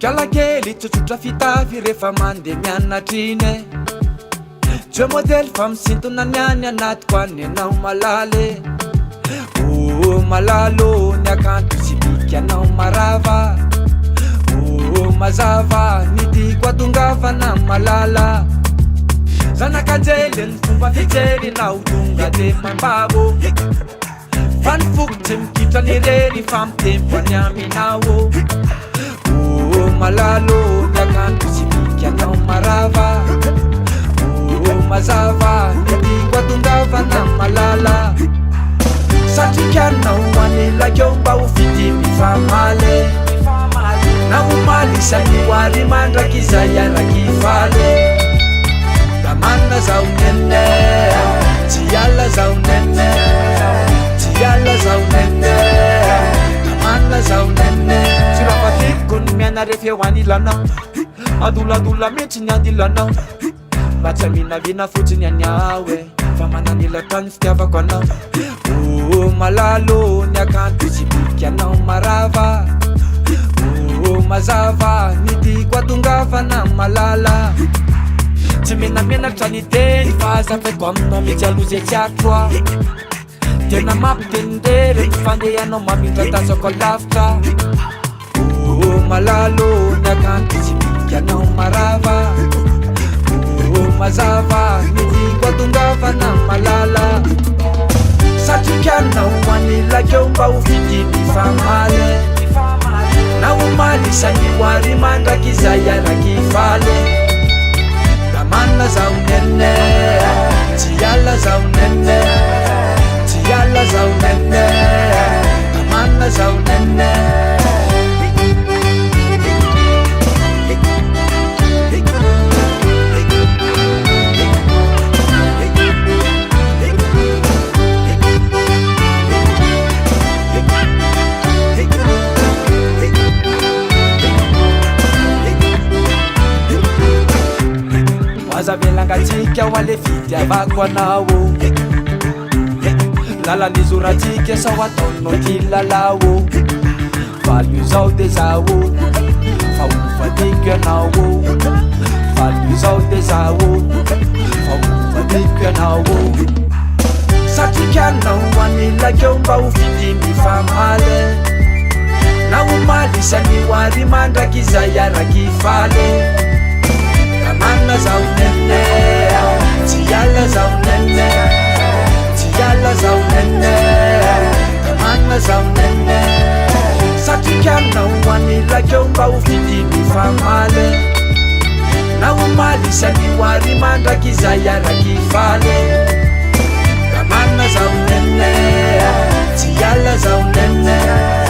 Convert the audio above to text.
Kalakely tsotsotra fitafy rehefa mandeha mianatriny Tsy modely fa misintona niany anatiko any anao malaly malalo ny akanto sy bika anao marava mazava nidiko atongavana malala Zanakajely ny fomba fijery nao tonga de mambabo Fa ny fokotsy mikitra ny rery fa mitempo any aminao malalo ny akanto sy bika anao marava mazava nidiko atongavana malala Satrikanao anilakeo mba ho fidimy famaly Na omaly isany hoary mandraky izay araky faly Da manna zao nene Tsy ala zao nene Tsy ala zao nene Da manna zao nene Tsy raha fatiko ny miana refy eo anilanao Adoladola mihitsy ny andilanao Mba tsy aminavina fotsiny anyao Fa mananila tany fitiavako anao malalo ny akanto sy bika anao marava mazava nidiko atongavana malala Tsy menamenatra ny teny fa azafako aminao mitsy alozy tsiatroa Tena mampitenindrery ny fandehanao mamindra tasako lavitra malalo ny akanto sy bika anao marava mazava nidiko atongavana malala Satrikanao anilakeo mba ho fidimy famaly Na omaly isany hoary mandraky izay araky faly Da manna zao nene Tsy ala zao nene Tsy ala zao nene Da manna zao nene Azavelangatsika ho ale fitiavako anao Lalany zoratsika sao ataonao ty lalao Valy io zao de zao Fa ovadiko ianao Valy io zao de zao Fa ovadiko ianao Satrikanao anilakeo mba ho fidimy famaly Na omaly isany hoary mandraky izay araky faly Manna zao nene Tsy ala zao nene Tsy ala zao nene Manna zao nene Satrikanao anilakeo mba ho fidimy famaly Na omaly isany hoary mandraky izay araky faly Manna zao nene Tsy ala zao nene